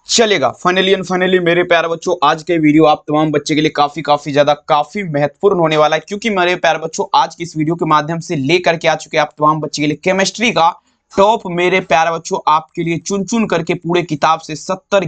चलेगा। फाइनली मेरे प्यारे बच्चों, आज के वीडियो आप तमाम बच्चे के लिए काफी महत्वपूर्ण होने वाला है, क्योंकि मेरे प्यारे बच्चों आज की इस वीडियो के माध्यम से लेकर के आ चुके हैं आप तमाम बच्चे के लिए केमिस्ट्री का टॉप। मेरे प्यारे बच्चों आपके लिए चुन चुन करके पूरे किताब से 70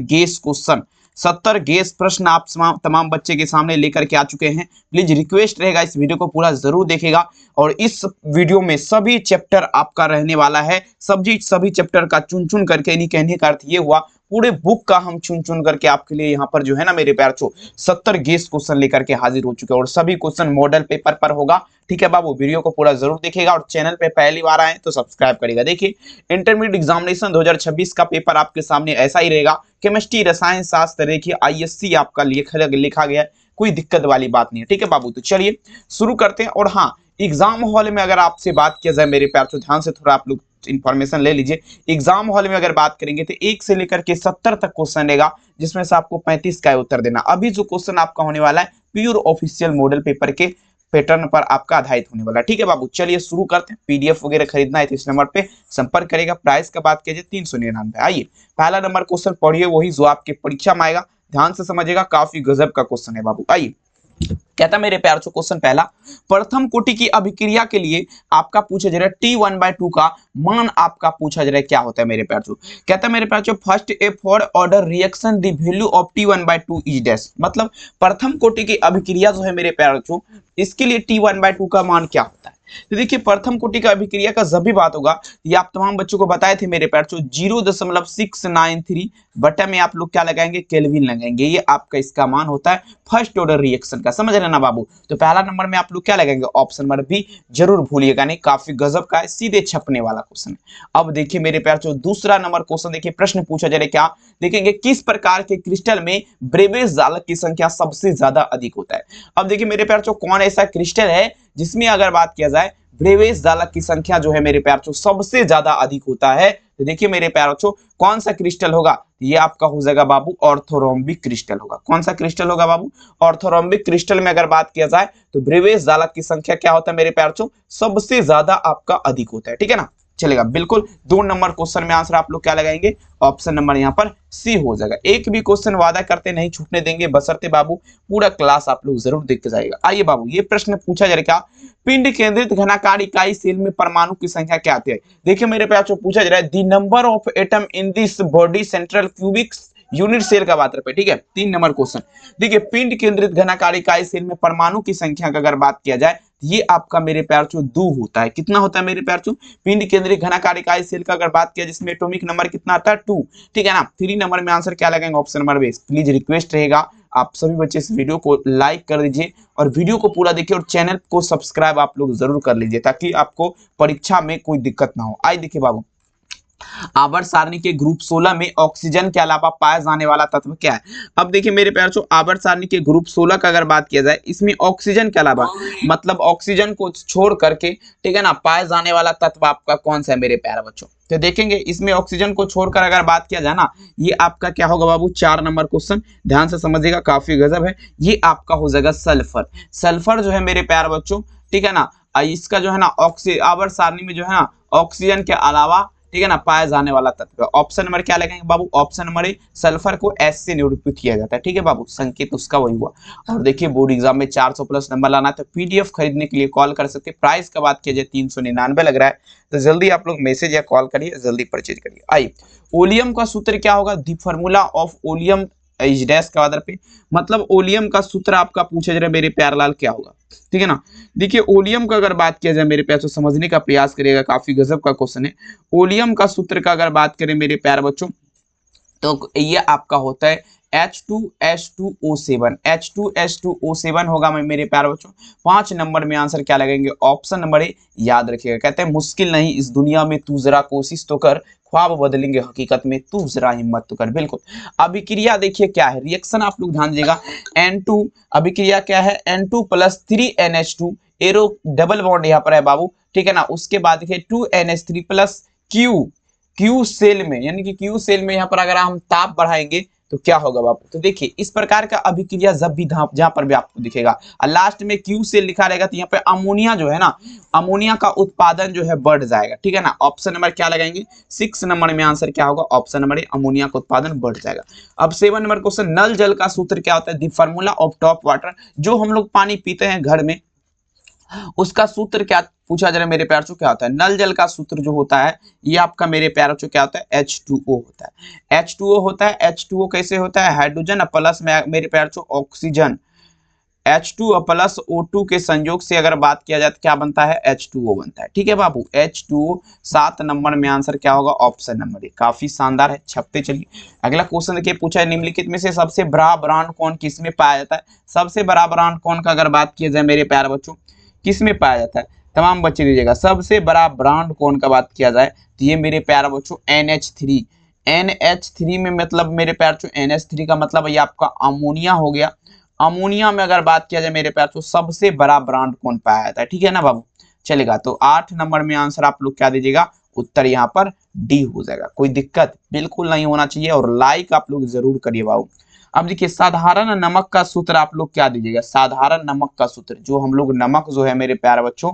गेस प्रश्न आप तमाम बच्चे के सामने लेकर के आ चुके हैं। प्लीज रिक्वेस्ट रहेगा इस वीडियो को पूरा जरूर देखेगा, और इस वीडियो में सभी चैप्टर आपका रहने वाला है। सभी चैप्टर का चुन चुन करके, नहीं कहने का अर्थ ये हुआ पूरे बुक का हम चुन चुन करके आपके लिए यहाँ पर जो है ना मेरे प्यार चो 70 गेस क्वेश्चन लेकर के हाजिर हो चुके हैं, और सभी क्वेश्चन मॉडल पेपर पर होगा। ठीक है बाबू, वीडियो को पूरा जरूर देखेगा, और चैनल पे पहली बार आए तो सब्सक्राइब करेगा। देखिए, इंटरमीडिएट एग्जामिनेशन 2026 का पेपर आपके सामने ऐसा ही रहेगा। केमिस्ट्री, रसायन शास्त्र, देखिए ISC आपका लिखा गया है, कोई दिक्कत वाली बात नहीं है। ठीक है बाबू, तो चलिए शुरू करते हैं। और हाँ, एग्जाम हॉल में अगर आपसे बात किया जाए मेरे प्यार, तो ध्यान से थोड़ा आप लोग इंफॉर्मेशन ले लीजिए। एग्जाम हॉल में अगर बात करेंगे तो 1 से लेकर के 70 तक क्वेश्चन रहेगा, जिसमें से आपको 35 का उत्तर देना। अभी जो क्वेश्चन आपका होने वाला है प्योर ऑफिशियल मॉडल पेपर के पैटर्न पर आपका आधारित होने वाला है। ठीक है बाबू, चलिए शुरू करते हैं। PDF वगैरह खरीदना है तो इस नंबर पे संपर्क करेगा। प्राइस का बात कीजिए 399। आइए पहला नंबर क्वेश्चन पढ़िए, वही जो आपके परीक्षा में आएगा। ध्यान से समझिएगा, काफी गजब का क्वेश्चन है बाबू। आइए, कहता मेरे प्यार से क्वेश्चन पहला, प्रथम कोटि की अभिक्रिया के लिए आपका पूछा जा रहा है T1/2 का मान आपका पूछा जा रहा है क्या होता है मेरे प्यार से। कहता मेरे प्यार से first A for order reaction the value of T1/2 is dash. मतलब प्रथम कोटि की अभिक्रिया जो है मेरे प्यार से, इसके लिए T1/2 का मान क्या होता है। तो देखिए, प्रथम कोटि का अभिक्रिया का जब भी बात होगा, ये आप तमाम बच्चों को बताए थे मेरे प्यार, 0.693 बटा में आप लोग क्या लगाएंगे, केल्विन लगाएंगे। ये आपका इसका मान होता है फर्स्ट ऑर्डर रिएक्शन का। समझ रहे ना बाबू, तो पहला नंबर में आप लोग क्या लगाएंगे, ऑप्शन नंबर बी। जरूर भूलिएगा नहीं, काफी गजब का है, सीधे छपने वाला क्वेश्चन है। अब देखिए मेरे प्यार, दूसरा नंबर क्वेश्चन देखिए, प्रश्न पूछा जा रहा है क्या, देखेंगे किस प्रकार के क्रिस्टल में ब्रेवेज जालक की संख्या सबसे ज्यादा अधिक होता है। अब देखिए मेरे प्यार, कौन ऐसा क्रिस्टल है जिसमें अगर बात किया जाए ब्रेवेज जालक की संख्या जो है मेरे प्यार सबसे ज्यादा अधिक होता है। तो देखिए मेरे प्यार, कौन सा क्रिस्टल होगा, ये आपका हो जाएगा बाबू ऑर्थोरोम्बिक क्रिस्टल होगा। कौन सा क्रिस्टल होगा बाबू, ऑर्थोरोम्बिक क्रिस्टल में अगर बात किया जाए तो ब्रेवेज जालक की संख्या क्या होता है मेरे प्यार, सबसे ज्यादा आपका अधिक होता है। ठीक है ना, चलेगा बिल्कुल। 2 नंबर क्वेश्चन में आंसर आप लोग क्या लगाएंगे, ऑप्शन नंबर यहाँ पर सी हो जाएगा। एक भी क्वेश्चन वादा करते नहीं छूटने देंगे, बशर्ते बाबू पूरा क्लास आप लोग जरूर देखते जाएगा। आइए बाबू, ये प्रश्न पूछा जा रहा है क्या, पिंड केंद्रित घनाकार इकाई सेल में परमाणु की संख्या क्या आती है। देखिए मेरे प्यार, पूछा जा रहा है the number of atom in this body central cubic unit cell का बात रहे। ठीक है, 3 नंबर क्वेश्चन। देखिए, पिंड केंद्रित घनाकार इकाई सेल में परमाणु की संख्या का अगर बात किया जाए, ये आपका मेरे प्यार 2 होता है। कितना होता है मेरे प्यार, पिंड केंद्रित घनाकार इकाई सेल का अगर बात किया जिसमें एटॉमिक नंबर कितना आता है 2। ठीक है ना, 3 नंबर में आंसर क्या लगाएंगे, option number B. Please request रहेगा आप सभी बच्चे इस वीडियो को लाइक कर दीजिए, और वीडियो को पूरा देखिए, और चैनल को सब्सक्राइब आप लोग जरूर कर लीजिए, ताकि आपको परीक्षा में कोई दिक्कत ना हो। आइए देखिए बाबू, आवर्त सारणी के ग्रुप 16 में ऑक्सीजन के अलावा पाया जाने वाला तत्व क्या है। अब देखिए मेरे प्यार, आवर्त सारणी के ग्रुप 16 का अगर बात किया जाए, इसमें ऑक्सीजन के अलावा मतलब ऑक्सीजन को छोड़ करके, ठीक है ना, पाया जाने वाला तत्व आपका कौन सा है मेरे प्यारे बच्चों। तो देखेंगे इसमें ऑक्सीजन को छोड़कर अगर बात किया जाए ना, ये आपका क्या होगा बाबू, 4 नंबर क्वेश्चन। ध्यान से समझिएगा, काफी गजब है। ये आपका हो जाएगा सल्फर। सल्फर जो है मेरे प्यारे बच्चों, ठीक है ना, इसका जो है ना आवर्त सारणी में जो है ना ऑक्सीजन के अलावा, ठीक है ना, पाया जाने वाला तत्व। ऑप्शन नंबर क्या लगेंगे बाबू, ऑप्शन नंबर ए, सल्फर को एस से निरूपित किया जाता है। ठीक है बाबू, संकेत उसका वही हुआ। और देखिए बोर्ड एग्जाम में 400 प्लस नंबर लाना है तो PDF खरीदने के लिए कॉल कर सकते हैं। प्राइस का बात किया जाए 399 लग रहा है, तो जल्दी आप लोग मैसेज या कॉल करिए, जल्दी परचेज करिए। आइए, ओलियम का सूत्र क्या होगा, the formula of oleum is dash का आधार पे, मतलब ओलियम का सूत्र आपका पूछा जा रहा है मेरे प्यारलाल क्या होगा। ठीक है ना, देखिए ओलियम का अगर बात किया जाए मेरे प्यार, तो समझने का प्रयास करिएगा, काफी गजब का क्वेश्चन है। ओलियम का सूत्र का अगर बात करें मेरे प्यार बच्चों, तो ये आपका होता है H2S2O7। H2S2O7 होगा मेरे प्यार बच्चों। 5 नंबर में आंसर क्या लगेंगे, ऑप्शन नंबर ए। याद रखिएगा, कहते हैं मुश्किल नहीं इस दुनिया में, तू जरा कोशिश तो कर, ख्वाब बदलेंगे हकीकत में, तू जरा हिम्मत तो कर। बिल्कुल। अभिक्रिया देखिए क्या है, रिएक्शन आप लोग ध्यान दीजिएगा। N2 अभिक्रिया क्या है, N2 + 3NH2, arrow double bond यहाँ पर है बाबू। ठीक है ना, उसके बाद देखिए 2NH3 + Q क्यू सेल में, यानी कि क्यू सेल में यहाँ पर अगर हम ताप बढ़ाएंगे तो क्या होगा बाबू। तो देखिए इस प्रकार का अभिक्रिया जब भी जहां पर भी आपको दिखेगा और लास्ट में क्यू सेल लिखा रहेगा तो यहाँ पे अमोनिया जो है ना, अमोनिया का उत्पादन जो है बढ़ जाएगा, ठीक है ना। ऑप्शन नंबर क्या लगाएंगे, 6 नंबर में आंसर क्या होगा, ऑप्शन नंबर ए, अमोनिया का उत्पादन बढ़ जाएगा। अब 7 नंबर क्वेश्चन, नल जल का सूत्र क्या होता है, the formula of top water. जो हम लोग पानी पीते हैं घर में उसका सूत्र क्या पूछा जा रहा है मेरे प्यार चो, क्या होता है। नल जल का सूत्र जो होता है ये आपका मेरे प्यार चो क्या होता है, H2O होता है। H2O होता है, H2O कैसे होता है, हाइड्रोजन प्लस में मेरे प्यार चो ऑक्सीजन, H2 प्लस O2 के संयोग से अगर बात किया जाए तो क्या बनता है, H2O बनता है, ठीक है बाबू। H2O 7 नंबर में आंसर क्या होगा, ऑप्शन नंबर ए। काफी शानदार है, छपते चलिए। अगला क्वेश्चन देखिए, पूछा है निम्नलिखित में से सबसे बड़ा ब्रांड कौन किस में पाया जाता है। सबसे बड़ा ब्रांड कौन का अगर बात किया जाए मेरे प्यारे बच्चों, किस में पाया जाता है, तमाम बच्चे दीजिएगा। सबसे बड़ा ब्रांड कौन का बात किया जाए तो ये मेरे प्यारे बच्चों NH3। NH3 में मतलब मेरे प्यार चो NH3 का मतलब ये आपका अमोनिया हो गया। अमोनिया में अगर बात किया जाए मेरे प्यार चो सबसे बड़ा ब्रांड कौन पाया जाता है, ठीक है ना बाबू। चलेगा तो 8 नंबर में आंसर आप लोग क्या दीजिएगा, उत्तर यहाँ पर डी हो जाएगा। कोई दिक्कत बिल्कुल नहीं होना चाहिए और लाइक आप लोग जरूर करिए बाबू। अब देखिए साधारण नमक का सूत्र आप लोग क्या दीजिएगा, साधारण नमक का सूत्र, जो हम लोग नमक जो है मेरे प्यारे बच्चों,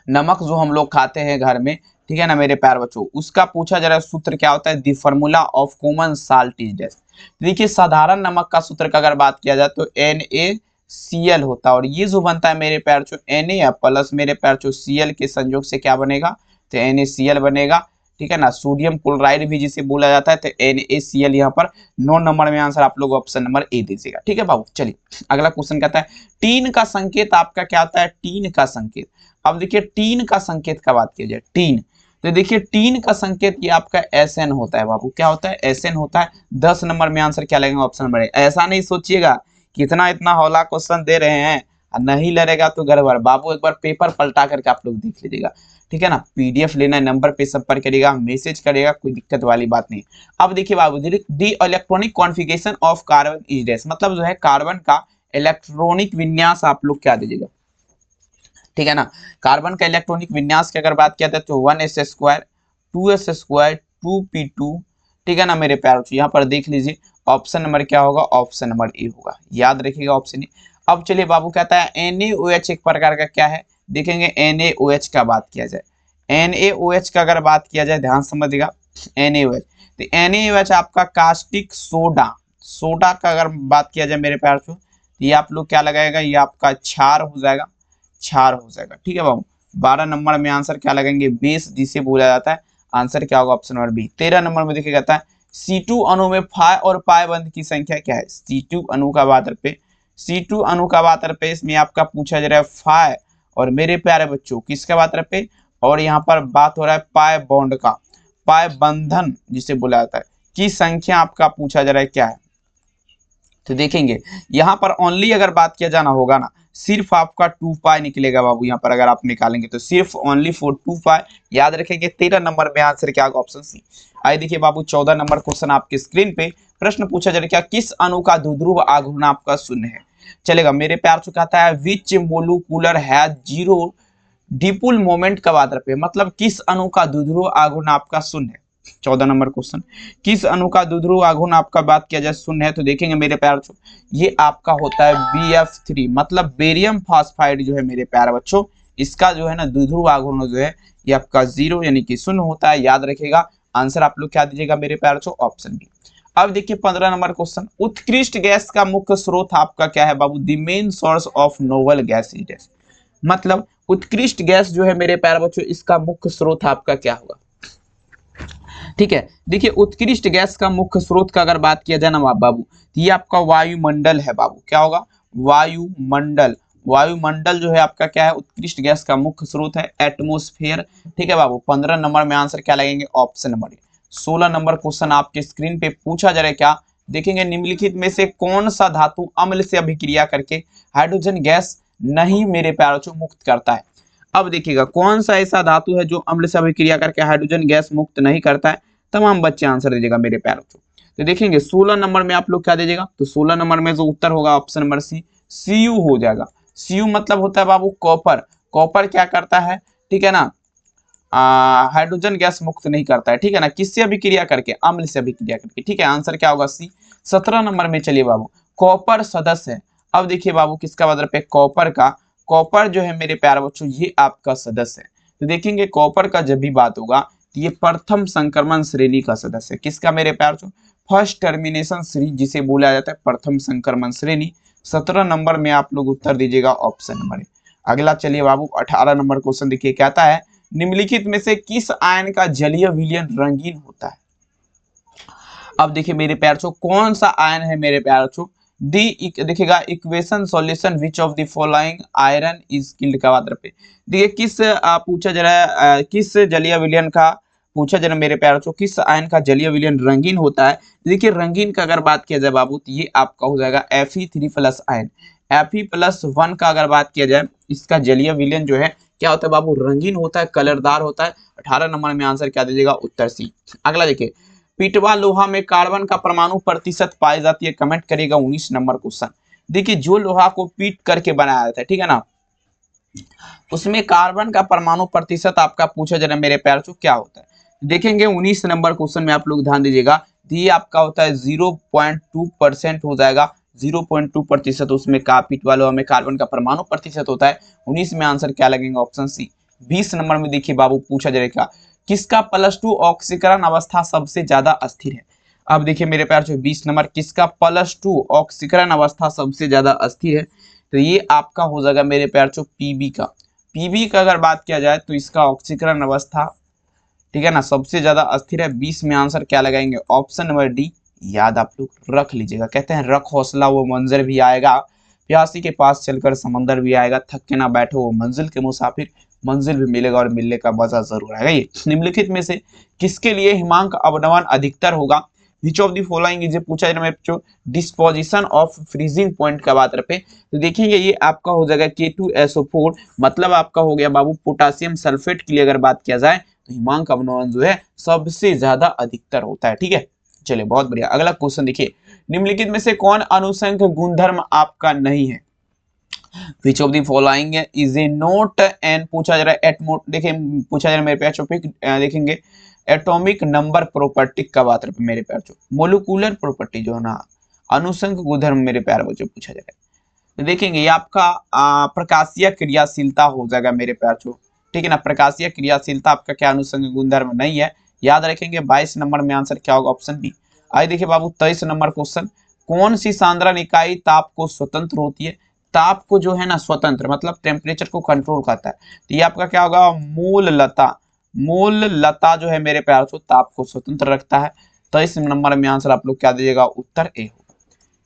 नमक जो हम लोग खाते हैं घर में, ठीक है ना मेरे प्यारे बच्चों, उसका पूछा जा रहा है सूत्र क्या होता है, the formula of common salt is dash. देखिए साधारण नमक का सूत्र का अगर बात किया जाए तो NaCl होता है और ये जो बनता है मेरे प्यारे बच्चों Na प्लस मेरे प्यारे बच्चों Cl के संयोग से क्या बनेगा, तो NaCl बनेगा, ठीक है ना। सोडियम क्लोराइड भी जिसे बोला जाता है तो NaCl यहाँ पर 9 नंबर में आंसर आप लोग ऑप्शन नंबर ए दीजिएगा, ठीक है बाबू। चलिए अगला क्वेश्चन कहता है टीन का संकेत आपका क्या होता है, टीन का संकेत। अब देखिए टीन का संकेत का बात की जाए, टीन, तो देखिए टीन का संकेत ये आपका Sn होता है बाबू, क्या होता है, Sn होता है। 10 नंबर में आंसर क्या लगेगा, ऑप्शन नंबर ए। ऐसा नहीं सोचिएगा कितना इतना हौला क्वेश्चन दे रहे हैं और नहीं लड़ेगा तो गड़बड़ बाबू, एक बार पेपर पलटा करके आप लोग देख लीजिएगा, ठीक है ना। PDF लेना है, नंबर पे संपर्क करिएगा, मैसेज करिएगा, कोई दिक्कत वाली बात नहीं। अब देखिए बाबू, the electronic configuration of carbon is dash, मतलब जो है कार्बन का इलेक्ट्रॉनिक विन्यास आप लोग क्या दीजिएगा, ठीक है ना। कार्बन का इलेक्ट्रॉनिक विन्यास की अगर बात किया जाए तो 1s² 2s², 2p2, ठीक है ना मेरे प्यारों। यहाँ पर देख लीजिए ऑप्शन नंबर क्या होगा, ऑप्शन नंबर ए होगा, याद रखिएगा ऑप्शन ए। अब चलिए बाबू कहता है NaOH एक प्रकार का क्या है, देखेंगे NaOH का बात किया जाए, NaOH का अगर बात किया जाए ध्यान समझिएगा, NaOH, तो NaOH आपका कास्टिक सोडा, सोडा का अगर बात किया जाए मेरे प्यार से, ये आप लोग क्या लगाएगा, ये आपका क्षार हो जाएगा, क्षार हो जाएगा, ठीक है बाबू। 12 नंबर में आंसर क्या लगेंगे, बेस जिसे बोला जाता है, आंसर क्या होगा, ऑप्शन नंबर बी। 13 नंबर में देखिए कहता है C2 अणु में फाई और पाई बंध की संख्या क्या है, C2 अणु का वातर पे, C2 अणु का वातर पे इसमें आपका पूछा जा रहा है फाई और मेरे प्यारे बच्चों किसका वातर पे, और यहाँ पर बात हो रहा है पाई बॉन्ड का, पाई बंधन जिसे बोला जाता है की संख्या आपका पूछा जा रहा है क्या है। तो देखेंगे यहाँ पर ओनली अगर बात किया जाना होगा ना, सिर्फ आपका 2 पाई निकलेगा बाबू, यहाँ पर अगर आप निकालेंगे तो सिर्फ ओनली फॉर 2 पाई, याद रखेंगे। 13 नंबर में आंसर क्या होगा, ऑप्शन सी। आइए देखिए बाबू 14 नंबर क्वेश्चन आपके स्क्रीन पे, प्रश्न पूछा जा रहा है क्या, किस अणु का द्विध्रुव आघूर्ण आपका शून्य है। चलेगा मेरे प्यार से कहता है which molecular has zero dipole moment का वातर पे, मतलब किस अणु का द्विध्रुव आघूर्ण आपका शून्य है। 14 नंबर क्वेश्चन, किस अणु का द्विध्रुव आघूर्ण आपका बात किया जाए शून्य है, तो देखेंगे मेरे प्यार बच्चों ये आपका होता है BF3, मतलब बेरियम फास्फाइड जो है मेरे प्यार बच्चों, इसका जो है ना द्विध्रुव आघूर्ण जो है ये आपका 0 यानी कि शून्य होता है, याद रखेगा। आंसर आप लोग क्या दीजिएगा मेरे प्यार बच्चों, ऑप्शन बी। अब देखिए 15 नंबर क्वेश्चन, उत्कृष्ट गैस का मुख्य स्रोत आपका क्या है बाबू, the main source of noble gas is, मतलब उत्कृष्ट गैस जो है मेरे प्यारे बच्चों इसका मुख्य स्रोत आपका क्या होगा, ठीक है। देखिए उत्कृष्ट गैस का मुख्य स्रोत का अगर बात किया जाए ना बाबू, तो ये आपका वायुमंडल है बाबू, क्या होगा, वायुमंडल। वायुमंडल जो है आपका क्या है, उत्कृष्ट गैस का मुख्य स्रोत है, एटमोस्फेयर, ठीक है बाबू। 15 नंबर में आंसर क्या लगेंगे, ऑप्शन नंबर ए। 16 नंबर क्वेश्चन आपके स्क्रीन पे पूछा जा रहा है क्या, देखेंगे निम्नलिखित में से कौन सा धातु अम्ल से अभिक्रिया करके हाइड्रोजन गैस नहीं मेरे प्यारे बच्चों मुक्त करता है। अब देखिएगा कौन सा ऐसा धातु है जो अम्ल से अभिक्रिया करके हाइड्रोजन गैस मुक्त नहीं करता है, तमाम बच्चे आंसर दीजिएगा मेरे प्यारे बच्चों। तो देखेंगे 16 नंबर में आप लोग क्या दीजिएगा, तो 16 नंबर में जो उत्तर होगा ऑप्शन नंबर सी, Cu हो जाएगा। Cu मतलब होता है बाबू कॉपर, कॉपर क्या करता है, ठीक है ना, हाइड्रोजन गैस मुक्त नहीं करता है, ठीक है ना, किससे अभिक्रिया करके, अम्ल से अभिक्रिया करके, ठीक है, आंसर क्या होगा सी। 17 नंबर में चलिए बाबू, कॉपर सदस्य है। अब देखिए बाबू किसका मतलब पे, कॉपर का, कॉपर जो है मेरे प्यारे बच्चों ये आपका सदस्य है। तो देखेंगे कॉपर का जब भी बात होगा तो ये प्रथम संक्रमण श्रेणी का सदस्य है। किसका मेरे प्यारे बच्चों, फर्स्ट टर्मिनेशन श्रेणी जिसे बोला जाता है प्रथम संक्रमण श्रेणी। 17 नंबर में आप लोग उत्तर दीजिएगा ऑप्शन नंबर ए। अगला चलिए बाबू 18 नंबर क्वेश्चन देखिए, कहता है निम्नलिखित में से किस आयन का जलीय विलयन रंगीन होता है। अब देखिए मेरे प्यारे बच्चों कौन सा आयन है मेरे प्यारे बच्चों, दी देखिएगा equation solution which of the following iron is killed का बात पे। देखिए किस पूछा जरा किस जलीय विलयन का पूछा जरा मेरे प्यारे बच्चों, किस आयन का जलीय विलयन रंगीन होता है। देखिए रंगीन का अगर बात किया जाए बाबू तो ये आपका हो जाएगा Fe3+ आयन। Fe+1 का अगर बात किया जाए इसका जलीय विलयन जो है क्या होता है बाबू, रंगीन होता है, कलरदार होता है। 18 नंबर में आंसर क्या दीजिएगा, उत्तर सी। अगला देखिए पीटवा लोहा में कार्बन का परमाणु प्रतिशत पाई जाती है, कमेंट करिएगा। 19 नंबर क्वेश्चन देखिए, जो लोहा को पीट करके बनाया जाता है, ठीक है ना, उसमें कार्बन का परमाणु प्रतिशत आपका पूछा जा रहा है मेरे प्यारे बच्चों क्या होता है। देखेंगे 19 नंबर क्वेश्चन में आप लोग ध्यान दीजिएगा, ये आपका होता है 0.2% हो जाएगा। 0.2% उसमें का पीटवा लोहा में कार्बन का परमाणु प्रतिशत होता है। 19 में आंसर क्या लगेगा, ऑप्शन सी। 20 नंबर में देखिए बाबू पूछा जाएगा किसका +2 ऑक्सीकरण अवस्था सबसे ज्यादा अस्थिर है। अब देखिए मेरे प्यार जो 20 नंबर किसका +2 ऑक्सीकरण अवस्था सबसे ज्यादा अस्थिर है, तो ये आपका हो जाएगा मेरे प्यार जो पीबी का। पीबी का अगर बात किया जाए तो इसका ऑक्सीकरण अवस्था, ठीक है ना, सबसे ज्यादा अस्थिर है। 20 में आंसर क्या लगाएंगे, ऑप्शन नंबर डी। याद आप लोग रख लीजिएगा, कहते हैं रख हौसला वो मंजर भी आएगा, प्यासी के पास चलकर समंदर भी आएगा, थक के ना बैठो वो मंजिल के मुसाफिर, मंजिल भी मिलेगा और मिलने का मजा जरूर आएगा। ये निम्नलिखित में से किसके लिए हिमांक अवनमन अधिकतर होगा। Which of the following is पूछा है मेरे जो डिस्पोजिशन ऑफ फ्रीजिंग पॉइंट का बात रहे, तो देखिए ये आपका हो जाएगा K2SO4, मतलब आपका हो गया बाबू पोटासियम सल्फेट के लिए अगर बात किया जाए तो हिमांक अवनमन जो है सबसे ज्यादा अधिकतर होता है, ठीक है। चलिए बहुत बढ़िया, अगला क्वेश्चन देखिए, निम्नलिखित में से कौन अनुसंख्य गुणधर्म आपका नहीं है। Which of the following is a note and पूछा जा रहा है एटमो, देखिए पूछा जा रहा है मेरे पे देखेंगे एटॉमिक नंबर प्रॉपर्टी का बात है मेरे प्यार जो मोलिकुलर प्रॉपर्टी जो है ना, अनुसंख्यक गुणधर्म मेरे प्यार बच्चों पूछा जाएगा। तो देखेंगे ये आपका प्रकाशीय क्रियाशीलता हो जाएगा मेरे प्यार जो, ठीक है ना, प्रकाशीय क्रियाशीलता आपका क्या अनुसंख्यक गुणधर्म नहीं है, याद रखेंगे। 22 नंबर में आंसर क्या होगा, ऑप्शन बी। आइए देखिए बाबू 23 नंबर क्वेश्चन, कौन सी सांद्रण इकाई ताप को स्वतंत्र होती है। ताप को जो है ना स्वतंत्र मतलब टेम्परेचर को कंट्रोल करता है, तो ये आपका क्या होगा, मूल लता। मूल लता जो है मेरे प्यार से ताप को स्वतंत्र रखता है। 23 नंबर में आंसर आप लोग क्या दीजिएगा, उत्तर ए होगा।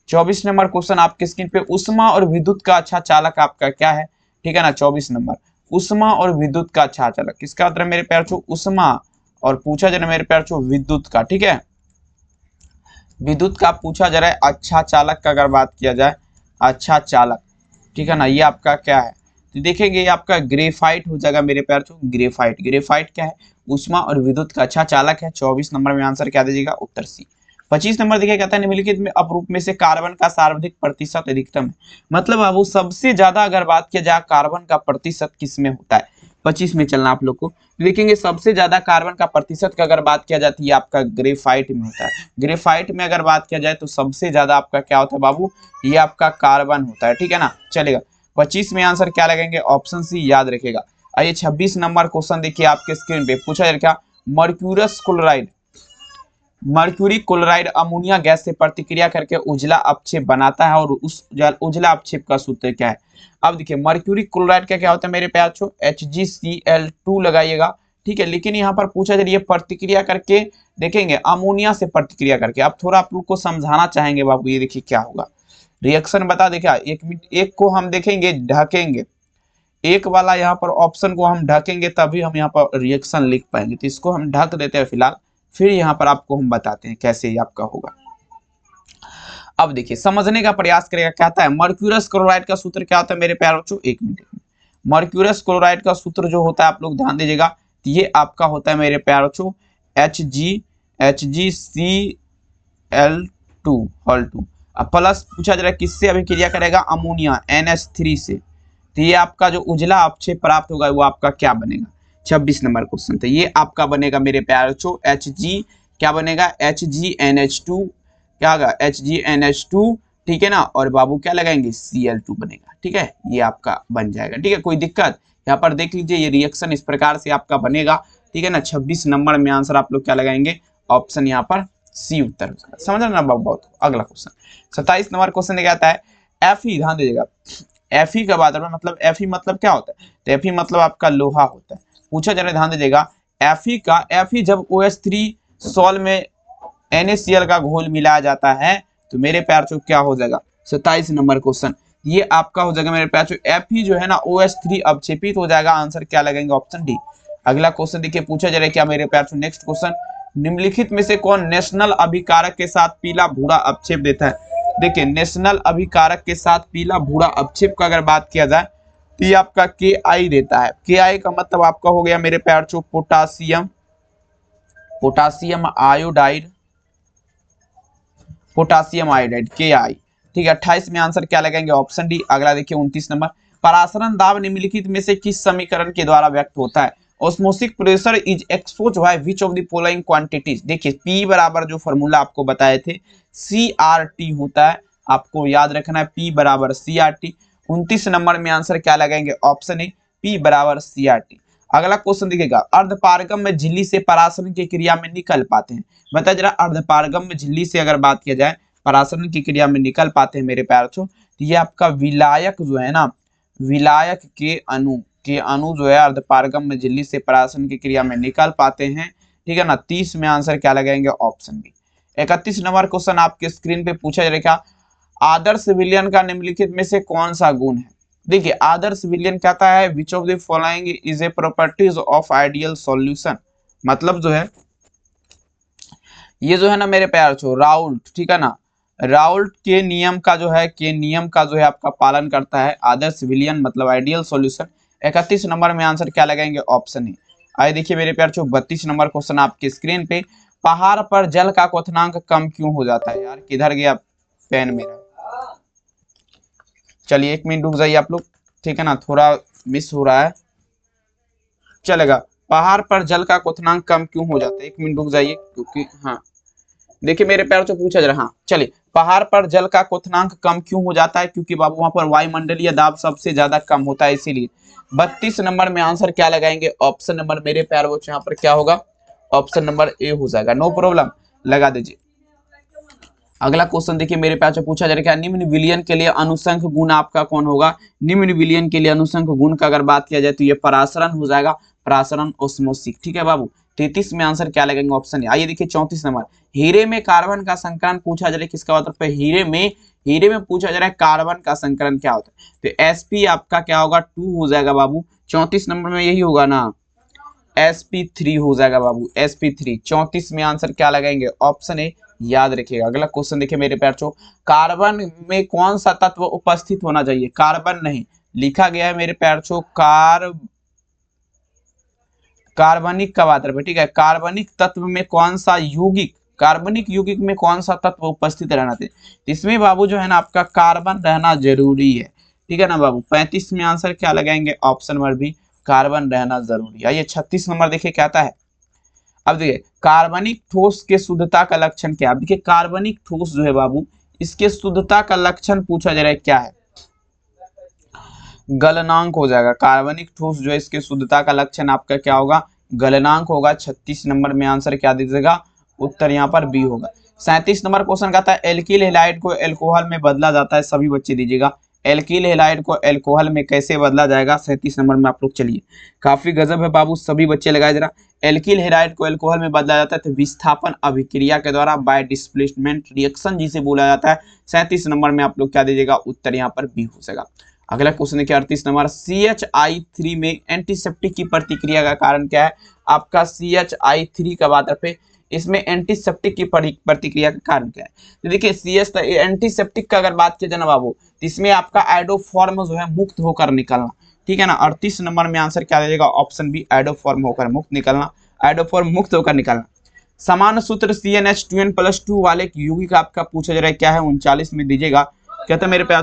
24 नंबर क्वेश्चन आपके स्क्रीन पे, उष्मा और विद्युत का अच्छा चालक आपका क्या है, ठीक है ना। 24 नंबर उष्मा और विद्युत का अच्छा चालक किसका उत्तर मेरे प्यार छो, उष्मा और पूछा जा रहा है मेरे प्यार छो विद्युत का, ठीक है, विद्युत का पूछा जा रहा है। अच्छा चालक का अगर बात किया जाए, अच्छा चालक, ठीक है ना, ये आपका क्या है, तो देखेंगे ये आपका ग्रेफाइट हो जाएगा मेरे प्यार छो, ग्रेफाइट। ग्रेफाइट क्या है, उष्मा और विद्युत का अच्छा चालक है। 24 नंबर में आंसर क्या दीजिएगा, उत्तर सी। 25 नंबर देखिए कहता है निम्नलिखित में अपरूप में से कार्बन का सर्वाधिक प्रतिशत अधिकतम है, मतलब अब वो सबसे ज्यादा अगर बात किया जाए कार्बन का प्रतिशत किस में होता है। 25 में चलना आप लोग को, देखेंगे सबसे ज्यादा कार्बन का प्रतिशत का अगर बात किया जाती है आपका ग्रेफाइट में होता है। ग्रेफाइट में अगर बात किया जाए तो सबसे ज्यादा आपका क्या होता है बाबू, ये आपका कार्बन होता है, ठीक है ना, चलेगा। 25 में आंसर क्या लगेंगे, ऑप्शन सी, याद रखेगा। आइए 26 नंबर क्वेश्चन देखिए आपके स्क्रीन पे, पूछा जाए क्या, mercurous chloride, mercury chloride ammonia gas से प्रतिक्रिया करके उजला अपक्षेप बनाता है और उस उजला अपक्षेप का सूत्र क्या है। अब देखिए मर्क्यूरी क्लोराइड का क्या होता है मेरे प्यार छो, HgCl2 लगाइएगा, ठीक है, लेकिन यहाँ पर पूछा जा रही है प्रतिक्रिया करके, देखेंगे अमोनिया से प्रतिक्रिया करके। अब थोड़ा आप लोग को समझाना चाहेंगे बाबू, ये देखिए क्या होगा, रिएक्शन बता देखा, एक को हम देखेंगे ढकेंगे, एक वाला यहाँ पर ऑप्शन को हम ढकेंगे तभी हम यहाँ पर रिएक्शन लिख पाएंगे, तो इसको हम ढक देते हैं फिलहाल, फिर यहाँ पर आपको हम बताते हैं कैसे ये आपका होगा। अब देखिए समझने का प्रयास करेगा, कहता है मर्क्यूरस क्लोराइड का सूत्र क्या होता है मेरे प्यारे बच्चों, एक मिनट। मर्क्यूरस क्लोराइड का सूत्र जो होता है आप लोग ध्यान दीजिएगा, ये आपका होता है मेरे प्यारे बच्चों HgCl2 होल 2 प्लस पूछा जा रहा है किससे अभिक्रिया करेगा, अमोनिया NH3 से, तो ये आपका जो उजला अपक्षेप प्राप्त होगा वो आपका क्या बनेगा, 26 नंबर क्वेश्चन। तो ये आपका बनेगा मेरे प्यारे बच्चों Hg, क्या बनेगा HgNH2, क्या होगा HgNH2, ठीक है ना। और बाबू क्या लगाएंगे Cl2 बनेगा, ठीक है, ये आपका बन जाएगा, ठीक है। कोई दिक्कत यहाँ पर देख लीजिए, ये रिएक्शन इस प्रकार से आपका बनेगा, ठीक है ना। 26 नंबर में आंसर आप लोग क्या लगाएंगे, ऑप्शन यहाँ पर सी उत्तर हो जाएगा, समझ रहे ना बाबू। बहुत अगला क्वेश्चन 27 नंबर क्वेश्चन क्या आता है, Fe, ध्यान दीजिएगा, Fe का बात मतलब Fe मतलब क्या होता है, तो Fe मतलब आपका लोहा होता है। पूछा जा रहा है, ध्यान दीजिएगा, Fe जब OH3 सॉल्ट में NaCl का घोल मिलाया जाता है तो मेरे प्यार चो क्या हो जाएगा, 27 नंबर क्वेश्चन ये आपका हो जाएगा मेरे प्यार चो Fe जो है ना OH3 अवक्षेपित हो जाएगा, आंसर क्या लगेंगे ऑप्शन डी। अगला क्वेश्चन देखिए, पूछा जा रहा है क्या मेरे प्यार चो, नेक्स्ट क्वेश्चन, निम्नलिखित में से कौन नेशनल अभिकारक के साथ पीला भूरा अवक्षेप देता है। देखिए नेशनल अभिकारक के साथ पीला भूरा अवक्षेप का अगर बात किया जाए तो ये आपका KI देता है। KI का मतलब आपका हो गया मेरे प्यार चो potassium, potassium iodide, potassium iodide KI, ठीक है। 28 में आंसर क्या लगाएंगे ऑप्शन डी। अगला देखिए 29 नंबर, परासरण दाब निम्नलिखित में से किस समीकरण के द्वारा व्यक्त होता है। Osmotic pressure is expose by which of the following quantities. देखिए P बराबर जो फॉर्मूला आपको बताए थे CRT होता है, आपको याद रखना है P बराबर CRT। 29 नंबर में आंसर क्या लगाएंगे ऑप्शन ए, P बराबर CRT। अगला क्वेश्चन देखिएगा, अर्धपारगम में झिल्ली से परासरण की क्रिया में निकल पाते हैं। बताया जरा, अर्धपारगम में झिल्ली से अगर बात किया जाए परासरण की क्रिया में निकल पाते हैं मेरे प्यार बच्चों, तो ये आपका विलायक जो है ना, विलायक के अणु जो है अर्धपारगम में झिल्ली से परासरण की क्रिया में निकल पाते हैं, ठीक है ना। 30 में आंसर क्या लगाएंगे ऑप्शन बी। 31 नंबर क्वेश्चन आपके स्क्रीन पे पूछा जा रहा है, आदर्श विलयन का निम्नलिखित में से कौन सा गुण है। देखिए आदर्श विलयन कहता है which of the following is a properties of ideal solution. मतलब जो है ये जो है ना मेरे प्यार छो राउल्ट, ठीक है ना, राउल्ट के नियम का जो है आपका पालन करता है आदर्श विलयन मतलब आइडियल सॉल्यूशन। 31 नंबर में आंसर क्या लगाएंगे ऑप्शन ए। आइए देखिए मेरे प्यार छो 32 नंबर क्वेश्चन आपके स्क्रीन पे, पहाड़ पर जल का क्वथनांक कम क्यों हो जाता है। यार किधर गया पेन मेरा, चलिए 1 मिनट रुक जाइए आप लोग, ठीक है ना, थोड़ा मिस हो रहा है, चलेगा। पहाड़ पर जल का क्वथनांक कम क्यों हो जाता है, 1 मिनट रुक जाइए, क्योंकि हाँ देखिए मेरे प्यार से पूछा जा रहा, हाँ चलिए, पहाड़ पर जल का क्वथनांक कम क्यों हो जाता है, क्योंकि बाबू वहां पर वायुमंडलीय दाब सबसे ज्यादा कम होता है इसीलिए। 32 नंबर में आंसर क्या लगाएंगे ऑप्शन नंबर मेरे प्यार बच्चों, यहाँ पर क्या होगा ऑप्शन नंबर ए हो जाएगा, नो प्रॉब्लम, लगा दीजिए। अगला क्वेश्चन देखिए मेरे पास पूछा जा रहा है, निम्न विलयन के लिए अनुसंख गुण आपका कौन होगा। निम्न विलयन के लिए अनुसंख गुण का अगर बात किया जाए तो ये परासरण हो जाएगा, परासरण ऑस्मोसिस, ठीक है बाबू। 33 में आंसर क्या लगेंगे ऑप्शन है। आइए देखिए 34 नंबर, हीरे में कार्बन का संकरण पूछा जा रहा है, किसका मतलब है हीरे में पूछा जा रहा है कार्बन का संकरण क्या होता है, तो sp आपका क्या होगा 2 हो जाएगा बाबू। 34 नंबर में यही होगा ना, sp3 हो जाएगा बाबू, sp3। 34 में आंसर क्या लगाएंगे ऑप्शन ए, याद रखिएगा। अगला क्वेश्चन देखिए मेरे प्यार चो, कार्बन में कौन सा तत्व उपस्थित होना चाहिए, कार्बन नहीं लिखा गया है मेरे प्यार चो, कार्बनिक का बात है, ठीक है। कार्बनिक तत्व में कौन सा यौगिक, कार्बनिक यौगिक में कौन सा तत्व उपस्थित रहना चाहिए, इसमें बाबू जो है ना आपका कार्बन रहना जरूरी है, ठीक है ना बाबू। 35 में आंसर क्या लगाएंगे ऑप्शन नंबर बी, कार्बन रहना जरूरी है। आइए 36 नंबर देखिए क्या आता है। अब देखिए कार्बनिक ठोस के शुद्धता का लक्षण क्या है। देखिए कार्बनिक ठोस जो है बाबू, इसके शुद्धता का लक्षण पूछा जा रहा है क्या है, गलनांक हो जाएगा। कार्बनिक ठोस जो है इसके शुद्धता का लक्षण आपका क्या होगा, गलनांक होगा। 36 नंबर में आंसर क्या दीजिएगा, उत्तर यहाँ पर बी होगा। 37 नंबर क्वेश्चन कहता है, एल्किल हैलाइड को एल्कोहल में बदला जाता है, सभी बच्चे दीजिएगा, एल्किल हैलाइड को एल्कोहल में कैसे बदला जाएगा। 37 नंबर में आप लोग चलिए, काफी गजब है बाबू, सभी बच्चे लगाए जरा। एल्किल हैलाइड को एल्कोहल में बदला जाता है तो विस्थापन अभिक्रिया के द्वारा, बाय डिस्प्लेसमेंट रिएक्शन जिसे बोला जाता है। 37 नंबर में आप लोग क्या दीजिएगा, उत्तर यहाँ पर बी हो जाएगा। अगला क्वेश्चन देखिए 38 नंबर, CHI3 में एंटीसेप्टिक की प्रतिक्रिया का कारण क्या है। आपका CHI3 का बात है, इसमें एंटीसेप्टिक की प्रतिक्रिया का कारण क्या है। तो देखिए एंटीसेप्टिक का अगर बात किया जाए ना बाबू, तो इसमें आपका आइडोफॉर्म जो है मुक्त होकर निकलना, ठीक है ना। 38 नंबर में आंसर क्या देगा ऑप्शन बी, आइडोफॉर्म होकर मुक्त निकलना, आइडोफॉर्म मुक्त होकर निकलना। समान सूत्र CnH2n+2 वाले यौगिक आपका पूछा जा रहा है क्या है, 39 में दीजिएगा। कहते हैं मेरे प्यार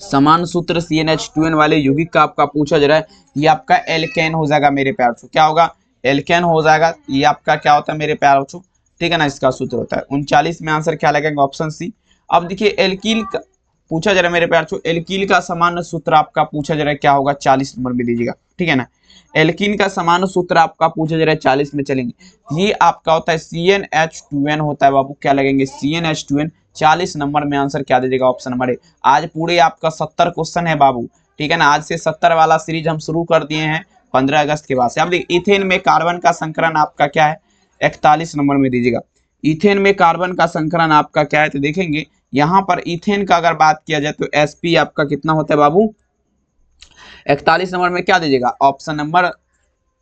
समान सूत्र CnH2n वाले यौगिक का आपका पूछा जा रहा है, ये आपका एल्केन हो जाएगा मेरे प्यार बच्चों। क्या होगा? एल्केन हो जाएगा। ये आपका क्या होता है मेरे प्यार बच्चों, ठीक है ना, इसका सूत्र होता है 39 में आंसर क्या लगेगा? Option C. अब देखिए एल्कील का पूछा जा रहा है मेरे प्यार बच्चों, एल्कील का सामान्य सूत्र आपका पूछा जा रहा है, क्या होगा? 40 नंबर में दीजिएगा, ठीक है ना। एल्कीन का सामान्य सूत्र आपका पूछा जा रहा है 40 में चलेंगे। ये आपका होता है CnH2n होता है बाबू, क्या लगेंगे? CnH2n। 40 नंबर में आंसर क्या दीजिएगा? ऑप्शन नंबर ए। आज पूरे आपका 70 क्वेश्चन है बाबू, ठीक है ना। आज से 70 वाला सीरीज हम शुरू कर दिए हैं 15 अगस्त के बाद से। अब देखिए इथेन में कार्बन का संकरण आपका क्या है? 41 नंबर में दीजिएगा। इथेन में कार्बन का संकरण आपका क्या है? तो देखेंगे यहाँ पर इथेन का अगर बात किया जाए तो sp आपका कितना होता है बाबू? 41 नंबर में क्या दीजिएगा? ऑप्शन नंबर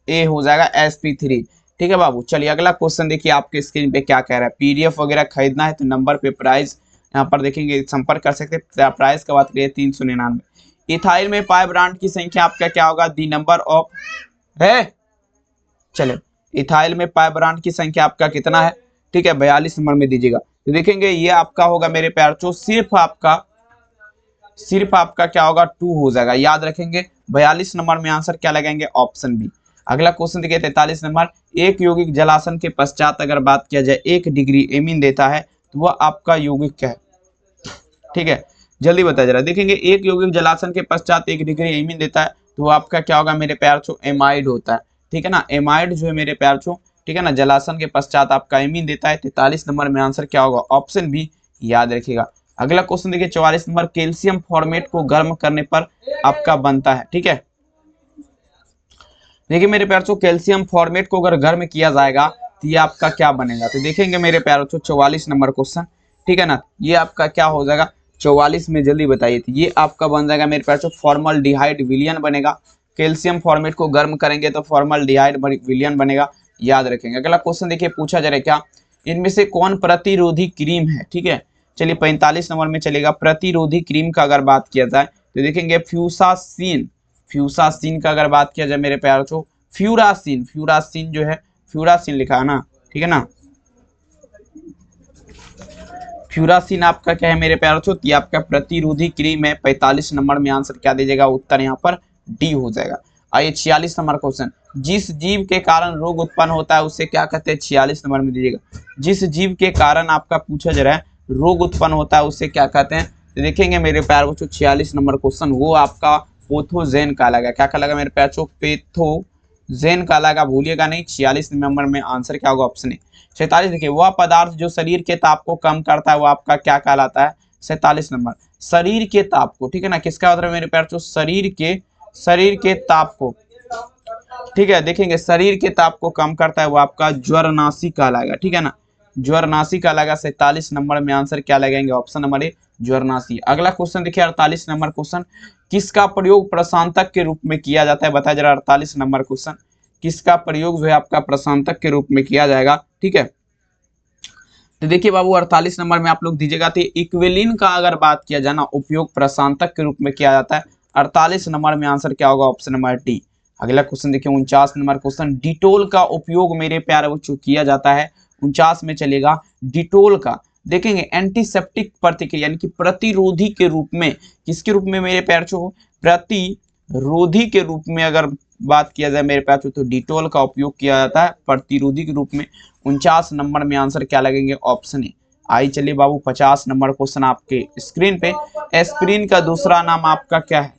ए हो जाएगा sp3, ठीक है बाबू। चलिए अगला क्वेश्चन देखिए आपके स्क्रीन पे क्या कह रहा है। पीडीएफ वगैरह खरीदना है तो नंबर पे प्राइस यहाँ पर देखेंगे, संपर्क कर सकते हैं। प्राइस का बात करिए 399। इथाइल में पाई ब्रांड की संख्या आपका क्या होगा? दी नंबर ऑफ है, चले इथाइल में पाई ब्रांड की संख्या आपका कितना है? ठीक है 42 नंबर में दीजिएगा। तो देखेंगे ये आपका होगा मेरे प्यार चो सिर्फ आपका क्या होगा? 2 हो जाएगा, याद रखेंगे। 42 नंबर में आंसर क्या लगाएंगे? Option B. अगला क्वेश्चन देखिए 43 नंबर। एक यौगिक जलासन के पश्चात अगर बात किया जाए 1 डिग्री एमीन देता है तो वह आपका यौगिक क्या है? ठीक है जल्दी बताया जा रहा है। देखेंगे एक यौगिक जलासन के पश्चात 1 डिग्री एमीन देता है तो वो आपका क्या होगा मेरे प्यार छो? एमाइड होता है, ठीक है ना। एमाइड जो है मेरे प्यार छो, ठीक है ना, जलासन के पश्चात आपका एमीन देता है। 43 नंबर में आंसर क्या होगा? ऑप्शन बी, याद रखिएगा। अगला क्वेश्चन देखिए 44 नंबर। कैल्शियम फॉर्मेट को गर्म करने पर आपका बनता है, ठीक है। देखिए मेरे प्यार छो कैल्शियम फॉर्मेट को अगर गर्म किया जाएगा तो ये आपका क्या बनेगा? तो देखेंगे मेरे प्यार छो 44 नंबर क्वेश्चन, ठीक है ना। ये आपका क्या हो जाएगा? 44 में जल्दी बताइए। तो ये आपका बन जाएगा मेरे प्यार छो फॉर्मल्डिहाइड विलियन बनेगा। कैल्शियम फॉर्मेट को गर्म करेंगे तो फॉर्मल्डिहाइड विलियन बनेगा, याद रखेंगे। अगला क्वेश्चन देखिए पूछा जा रहा है क्या? इनमें से कौन प्रतिरोधी क्रीम है? ठीक है चलिए 45 नंबर में चलेगा। प्रतिरोधी क्रीम का अगर बात किया जाए तो देखेंगे फ्यूसासिन का अगर बात किया जाए मेरे प्यार छो, फ्यूरासिन जो है, फ्यूरासिन लिखा है ना, ठीक है ना। फ्यूरासिन आपका क्या है मेरे प्यार छो? ये आपका प्रतिरोधी क्रीम है। 45 नंबर में आंसर क्या दीजिएगा? उत्तर यहाँ पर डी हो जाएगा। आइए 46 नंबर क्वेश्चन। जिस जीव के कारण रोग उत्पन्न होता है उसे क्या कहते हैं? 46 नंबर में दीजिएगा। जिस जीव के कारण आपका पूछा जा रहा है रोग उत्पन्न होता है उसे क्या कहते हैं? तो देखेंगे मेरे प्यार बच्चों 46 नंबर क्वेश्चन, वो आपका पैथोजेन कहलाएगा। क्या कहलाएगा मेरे प्यार बच्चों? पैथोजेन कहलाएगा, भूलिएगा नहीं। 46 नंबर में आंसर क्या होगा? Option A. 47 देखिए वह पदार्थ जो शरीर के ताप को कम करता है वो आपका क्या कहलाता है? 47 नंबर। शरीर के ताप को, ठीक है ना, किसका मतलब मेरे प्यार बच्चों? शरीर के ताप को, ठीक है देखेंगे शरीर के ताप को कम करता है वो आपका ज्वरनाशी कहलाएगा, ठीक है ना, ज्वरनाशी कहलाएगा। 47 नंबर में आंसर क्या लगाएंगे? ऑप्शन नंबर ए, ज्वरनाशी। अगला क्वेश्चन देखिए 48 नंबर क्वेश्चन। किसका प्रयोग प्रशांतक के रूप में किया जाता है? बताया जा रहा है 48 नंबर क्वेश्चन। किसका प्रयोग जो है आपका प्रशांतक के रूप में किया जाएगा, ठीक है। तो देखिए बाबू 48 नंबर में आप लोग दीजिएगा। तो इक्विलिन का अगर बात किया जाए ना, उपयोग प्रशांतक के रूप में किया जाता है। 48 नंबर में आंसर क्या होगा? Option number D. अगला क्वेश्चन देखिए 49 नंबर क्वेश्चन। डिटोल का उपयोग मेरे प्यारे बच्चों किया जाता है। 49 में चलेगा डिटोल का, देखेंगे एंटीसेप्टिक प्रतिक्रिया यानी कि प्रतिरोधी के रूप में। किसके रूप में मेरे प्यारे बच्चों? प्रतिरोधी के रूप में अगर बात किया जाए मेरे प्यारे बच्चों तो डिटोल का उपयोग किया जाता है प्रतिरोधी के रूप में। 49 नंबर में आंसर क्या लगेंगे? Option A. आई चलिए बाबू 50 नंबर क्वेश्चन आपके स्क्रीन पे। एस्पिरिन का दूसरा नाम आपका क्या है?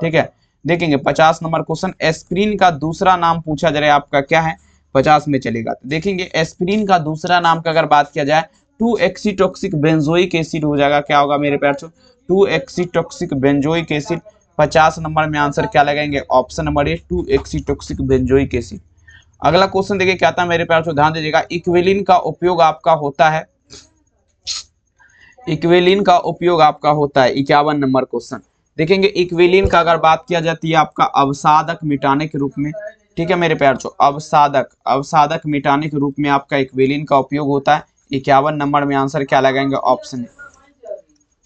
ठीक है देखेंगे 50 नंबर क्वेश्चन। एस्पिरिन का दूसरा नाम पूछा जा रहा है आपका क्या है? 50 में चलेगा। तो देखेंगे एस्पिरिन का दूसरा नाम का अगर बात किया जाए 2-एक्सीटॉक्सिक बेंजोइक एसिड हो जाएगा। क्या होगा मेरे प्यार छो? Acetoxy benzoic acid. 50 नंबर में आंसर क्या लगाएंगे? Option number A, acetoxy benzoic acid. अगला क्वेश्चन देखिए क्या था मेरे प्यार छो, ध्यान दीजिएगा। इक्विलिन का उपयोग आपका होता है, इक्विलिन का उपयोग आपका होता है 51 नंबर क्वेश्चन। देखेंगे इक्विलिन का अगर बात किया जाती है आपका अवसादक मिटाने के रूप में, ठीक है मेरे प्यार छो, अवसादक मिटाने के रूप में आपका इक्विलिन का उपयोग होता है। 51 नंबर में आंसर क्या लगाएंगे? ऑप्शन।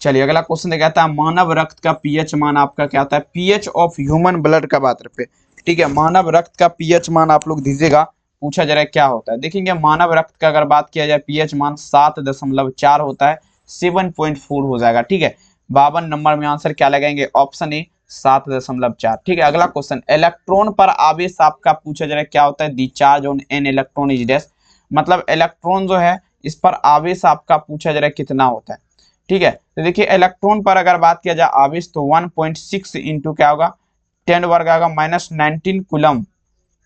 चलिए अगला क्वेश्चन देखा है मानव रक्त का पीएच मान आपका क्या आता है? पीएच ऑफ ह्यूमन ब्लड का बात पे, ठीक है। मानव रक्त का पीएच मान आप लोग दीजिएगा। पूछा जा रहा है क्या होता है? देखेंगे मानव रक्त का अगर बात किया जाए पीएच मान 7.4 होता है, 7.4 हो जाएगा, ठीक है। 52 नंबर में आंसर क्या लगाएंगे, ऑप्शन ए 7.4। ठीक है, अगला क्वेश्चन, इलेक्ट्रॉन पर आवेश आपका पूछा जा रहा है क्या होता है, the charge on an electron is dash, मतलब इलेक्ट्रॉन जो है इस पर आवेश आपका पूछा जा रहा है कितना होता है। ठीक है, तो देखिए इलेक्ट्रॉन पर अगर बात किया जाए आवेश तो 1.6 इंटू क्या होगा 10 वर्ग आएगा -19 कूलम।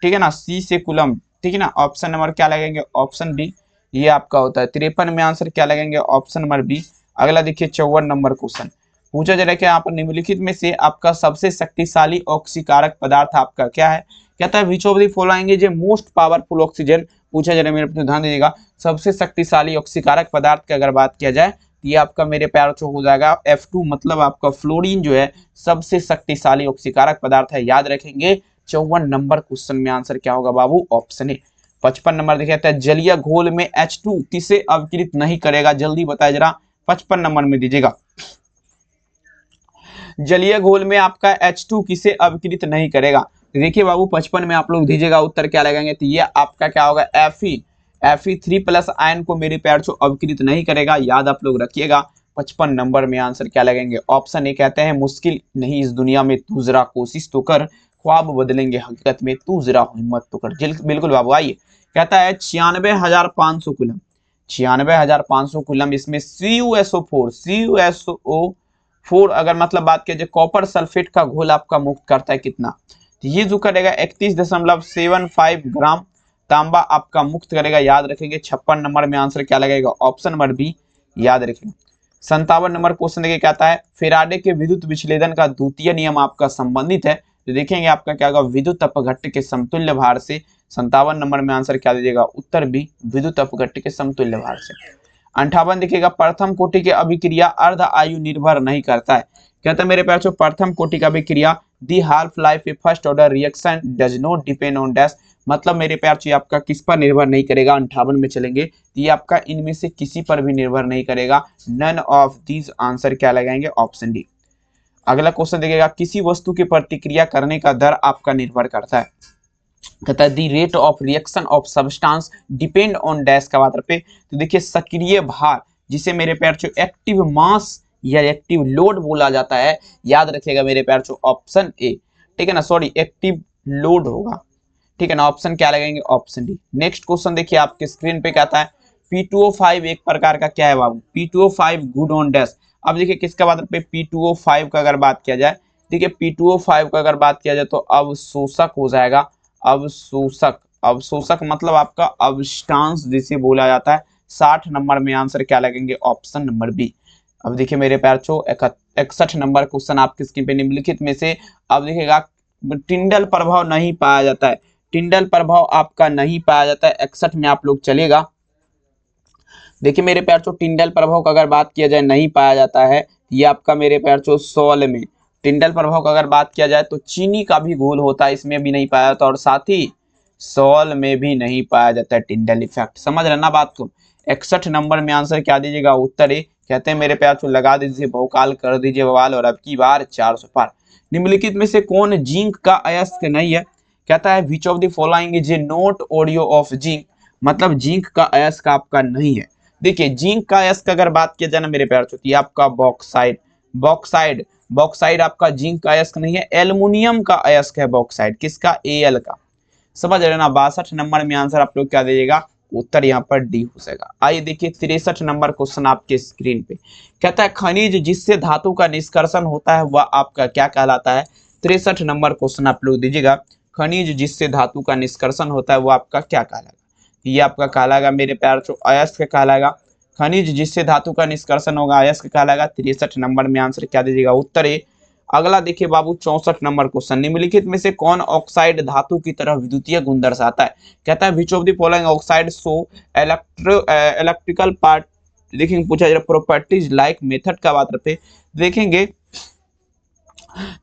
ठीक है ना, सी से कूलम। ठीक है ना, ऑप्शन नंबर क्या लगेंगे, ऑप्शन बी, ये आपका होता है। 53 में आंसर क्या लगेंगे, ऑप्शन नंबर बी। अगला देखिए 54 नंबर क्वेश्चन पूछा जा रहा है कि यहाँ पर निम्नलिखित में से आपका सबसे शक्तिशाली ऑक्सीकारक पदार्थ आपका क्या है, कहता है which of the following is a most powerful oxygen. पूछा जा रहा है, मेरे पे ध्यान दीजिएगा, सबसे शक्तिशाली ऑक्सीकारक पदार्थ की अगर बात किया जाए तो ये आपका मेरे प्यार से हो जाएगा F2, मतलब आपका फ्लोरीन जो है सबसे शक्तिशाली ऑक्सीकारक पदार्थ है, याद रखेंगे। 54 नंबर क्वेश्चन में आंसर क्या होगा बाबू, ऑप्शन ए। 55 नंबर देखिए है जलीय घोल में H2 किसे अवकृत नहीं करेगा, जल्दी बताया जरा, 55 नंबर में दीजिएगा। जलीय घोल में आपका H2 किसे अवकृत नहीं करेगा, देखिए बाबू 55 में आप लोग दीजिएगा उत्तर क्या लगाएंगे, तो ये आपका क्या होगा Fe3+ आयन को मेरे प्यार से अवकृत नहीं करेगा, याद आप लोग रखिएगा। 55 नंबर में आंसर क्या लगेंगे, ऑप्शन ए। कहते हैं मुश्किल नहीं इस दुनिया में तू जरा कोशिश तो कर, ख्वाब बदलेंगे हकीकत में तू जरा हिम्मत तो कर। बिल्कुल बाबू, आइए कहता है 96,500 कूलम, 96,500 कूलम, इसमें CuSO4 अगर मतलब बात किया जाए कॉपर सल्फेट का घोल आपका मुक्त करता है कितना, तो ये जो करेगा 31.75 ग्राम तांबा आपका मुक्त करेगा, याद रखेंगे। 56 नंबर में आंसर क्या लगेगा, ऑप्शन नंबर बी, याद रखेंगे। 57 नंबर क्वेश्चन देखिए कहता है फेराडे के विद्युत विच्छेदन का द्वितीय नियम आपका संबंधित है, तो देखेंगे आपका क्या होगा, विद्युत अपघट्ट के समतुल्य भार से। 57 नंबर में आंसर क्या दीजिएगा, उत्तर बी, विद्युत अपघट्ट के समतुल्य भार से। 58 देखिएगा प्रथम कोटि के अभिक्रिया अर्ध आयु निर्भर नहीं करता है, कहता है मेरे प्यार से प्रथम कोटि का अभिक्रिया the half life a first order reaction does not depend on dash, मतलब मेरे प्यार से आपका किस पर निर्भर नहीं करेगा, 58 में चलेंगे, ये आपका इनमें से किसी पर भी निर्भर नहीं करेगा, नन ऑफ दीज, आंसर क्या लगाएंगे, ऑप्शन डी। अगला क्वेश्चन देखिएगा किसी वस्तु की प्रतिक्रिया करने का दर आपका निर्भर करता है, कहता है the rate of reaction of substance depend on dash का मात्रा पे, तो देखिए सक्रिय भार जिसे मेरे प्यार से एक्टिव मास या एक्टिव लोड बोला जाता है, याद रखिएगा मेरे प्यार से ऑप्शन ए। ठीक है ना, सॉरी एक्टिव लोड होगा। ठीक है ना, ऑप्शन क्या लगाएंगे, ऑप्शन डी। नेक्स्ट क्वेश्चन देखिए आपके स्क्रीन पे कहता है P2O5 एक प्रकार का क्या है बाबू, P2O5 गुड ऑन डैश। अब देखिए किसका बात पे P2O5 का अगर बात किया जाए, देखिए P2O5 का अगर बात किया जाए तो अवशोषक हो जाएगा, अवशोषक। अवशोषक मतलब आपका अबस्टांस जिसे बोला जाता है। 60 नंबर में आंसर क्या लगेंगे, ऑप्शन नंबर बी। अब देखिए मेरे प्यार चो 61 नंबर क्वेश्चन आपके स्क्रीन पे निम्नलिखित में से, अब देखिएगा टिंडल प्रभाव नहीं पाया जाता है, टिंडल प्रभाव आपका नहीं पाया जाता है। 61 में आप लोग चलेगा, देखिए मेरे प्यार चो टिंडल प्रभाव का अगर बात किया जाए नहीं पाया जाता है, ये आपका मेरे प्यार चो सॉल में। टिंडल प्रभाव का अगर बात किया जाए तो चीनी का भी घोल होता है, इसमें भी नहीं पाया जाता, और साथ ही सॉल में भी नहीं पाया जाता है टिंडल इफेक्ट, समझ रहे ना बात को। 61 नंबर में आंसर क्या दीजिएगा, उत्तर ए। कहते हैं मेरे प्यार चो लगा दीजिए भौकाल, कर दीजिए बवाल, और अब की बार 400 पार। निम्नलिखित में से कौन जिंक का अयस्क नहीं है, कहता है which of the following is a note audio of zinc, मतलब जिंक का अयस्क आपका नहीं है। देखिए जिंक का अयस्क अगर बात किया जाए ना मेरे प्यार चो, ये आपका बॉक्साइड, बॉक्साइड, बॉक्साइड आपका जिंक का अयस्क नहीं है, एल्युमिनियम का अयस्क है बॉक्साइड, किसका, Al का, समझ रहे ना। 62 नंबर में आंसर आप लोग क्या दीजिएगा, उत्तर यहाँ पर डी हो जाएगा। आइए देखिए 63 नंबर क्वेश्चन आपके स्क्रीन पे, कहता है खनिज जिससे धातु का निष्कर्षण होता है वह आपका क्या कहलाता है। 63 नंबर क्वेश्चन आप लोग दीजिएगा, खनिज जिससे धातु का निष्कर्षण होता है वो आपका क्या कहलाएगा, ये आपका कहलाएगा मेरे प्यार से अयस्क कहलाएगा। खनिज जिससे धातु का निष्कर्षण होगा अयस्क कहलाएगा। 63 नंबर में आंसर क्या दीजिएगा, उत्तर ए। अगला देखिए बाबू 64 नंबर क्वेश्चन, निम्नलिखित में से कौन ऑक्साइड धातु की तरह विद्युतीय गुण दर्शाता है, कहता है which of the following oxide so electrical part, देखेंगे पूछा जा रहा प्रॉपर्टीज लाइक मेथड का बात पे, देखेंगे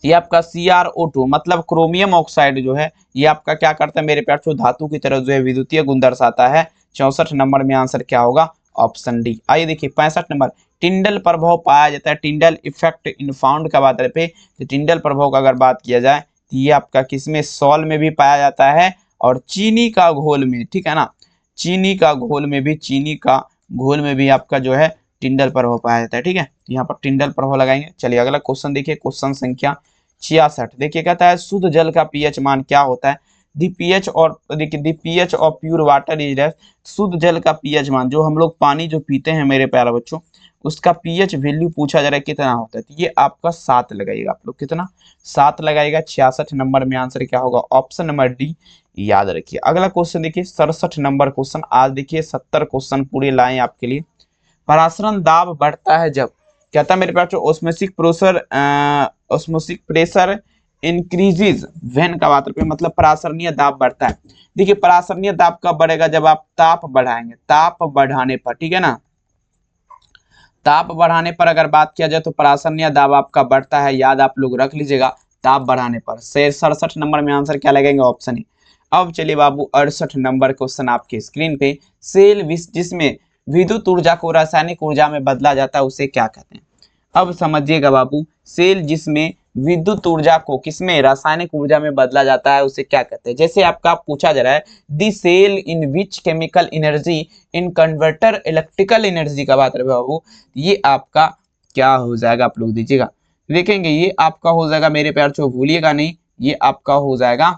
ये आपका CrO2 मतलब क्रोमियम ऑक्साइड जो है ये आपका क्या करता है मेरे प्यार से धातु की तरह जो है विद्युतीय गुण दर्शाता है। 64 नंबर में आंसर क्या होगा, ऑप्शन डी। आइए देखिए 65 नंबर, टिंडल प्रभाव पाया जाता है, टिंडल इफेक्ट इन फाउंड का बात पे, तो टिंडल प्रभाव का अगर बात किया जाए तो ये आपका किसमें, सॉल में भी पाया जाता है और चीनी का घोल में, ठीक है ना, चीनी का घोल में भी, चीनी का घोल में भी आपका जो है टिंडल प्रभाव पाया जाता है। ठीक है, यहाँ पर टिंडल प्रभाव लगाएंगे। चलिए अगला क्वेश्चन देखिए, क्वेश्चन संख्या 66। देखिए कहता है शुद्ध जल का पीएच मान क्या होता है। दी पीएच और देखिए the pH of pure water is, शुद्ध जल का पीएच मान, जो हम लोग पानी जो पीते हैं मेरे प्यारे बच्चों, उसका पीएच वैल्यू पूछा जा रहा है कितना होता है। तो ये आपका 7 लगाइएगा आप लोग, कितना 7 लगाइएगा। 66 नंबर में आंसर क्या होगा, ऑप्शन नंबर डी याद रखिए। अगला क्वेश्चन देखिए 67 नंबर क्वेश्चन। आज देखिए 70 क्वेश्चन पूरे लाए आपके लिए। परासरण दाब बढ़ता है जब, कहता है मेरे पास ऑस्मोसिक प्रेशर इंक्रीजेज व्हेन का मात्र पे मतलब परासरणीय दाब बढ़ता है। देखिए परासरणीय दाब कब बढ़ेगा, जब आप ताप बढ़ाएंगे, ताप बढ़ाने पर। ठीक है ना, ताप बढ़ाने पर अगर बात किया जाए तो परासरणीय दाब आपका बढ़ता है, याद आप लोग रख लीजिएगा, ताप बढ़ाने पर। 67 नंबर में आंसर क्या लगेंगे, ऑप्शन ए। अब चलिए बाबू 68 नंबर क्वेश्चन आपके स्क्रीन पे। सेल जिसमें विद्युत ऊर्जा को रासायनिक ऊर्जा में बदला जाता है उसे क्या कहते हैं। अब समझिएगा बाबू, सेल जिसमें विद्युत ऊर्जा को किसमें, रासायनिक ऊर्जा में बदला जाता है उसे क्या कहते हैं। जैसे आपका पूछा जा रहा है the cell in which chemical energy in converter electrical energy का बात है बाबू, ये आपका क्या हो जाएगा, आप लोग दीजिएगा, देखेंगे ये आपका हो जाएगा मेरे प्यार चो, भूलिएगा नहीं, ये आपका हो जाएगा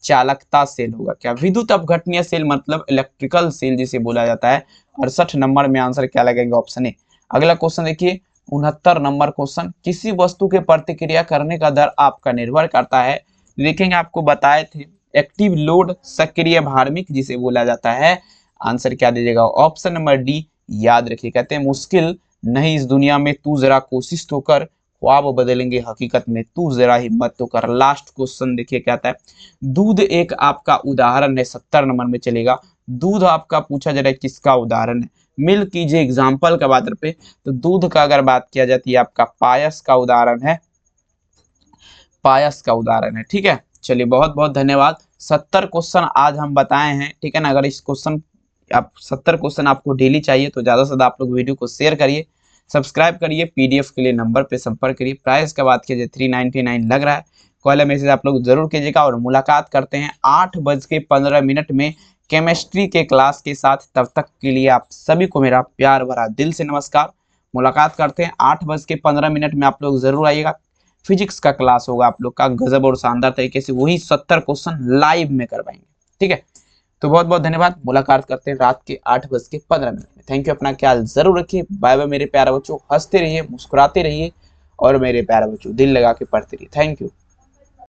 चालकता सेल होगा। क्या, विद्युत अपघटनीय सेल मतलब इलेक्ट्रिकल सेल जिसे बोला जाता है। 68 नंबर में आंसर क्या लगेगा, ऑप्शन ए। अगला क्वेश्चन देखिए 69 नंबर क्वेश्चन। किसी वस्तु के प्रतिक्रिया करने का दर आपका निर्भर करता है, देखेंगे आपको बताए थे एक्टिव लोड सक्रिय भारमिक जिसे बोला जाता है। आंसर क्या दीजिएगा, ऑप्शन नंबर डी याद रखिए। कहते हैं मुश्किल नहीं इस दुनिया में, तू जरा कोशिश तो कर, ख्वाब बदलेंगे हकीकत में, तू जरा हिम्मत तो कर। लास्ट क्वेश्चन देखिए क्या आता है, दूध एक आपका उदाहरण है। 70 नंबर में चलेगा, दूध आपका पूछा जा रहा है किसका उदाहरण है। मिल्क कीजिए एग्जाम्पल का बात पे, तो दूध का अगर बात किया जाती है आपका पायस का उदाहरण है, पायस का उदाहरण है। ठीक है, चलिए बहुत बहुत धन्यवाद। 70 क्वेश्चन आज हम बताए हैं। ठीक है ना, अगर इस क्वेश्चन आप 70 क्वेश्चन आपको डेली चाहिए तो ज्यादा से ज्यादा आप लोग वीडियो को शेयर करिए, सब्सक्राइब करिए। पीडीएफ के लिए नंबर पे संपर्क करिए। प्राइस का बात कीजिए 399 लग रहा है, कॉल मैसेज आप लोग जरूर कीजिएगा। और मुलाकात करते हैं 8:15 में केमिस्ट्री के क्लास के साथ। तब तक के लिए आप सभी को मेरा प्यार भरा दिल से नमस्कार। मुलाकात करते हैं 8:15 में, आप लोग जरूर आइएगा। फिजिक्स का क्लास होगा आप लोग का गजब और शानदार तरीके से, वही 70 क्वेश्चन लाइव में करवाएंगे। ठीक है, तो बहुत बहुत धन्यवाद। मुलाकात करते हैं रात के 8:15 में। थैंक यू, अपना ख्याल जरूर रखिए। बाय बाय मेरे प्यारे बच्चों, हंसते रहिए, मुस्कुराते रहिए और मेरे प्यारे बच्चों दिल लगा के पढ़ते रहिए। Thank you.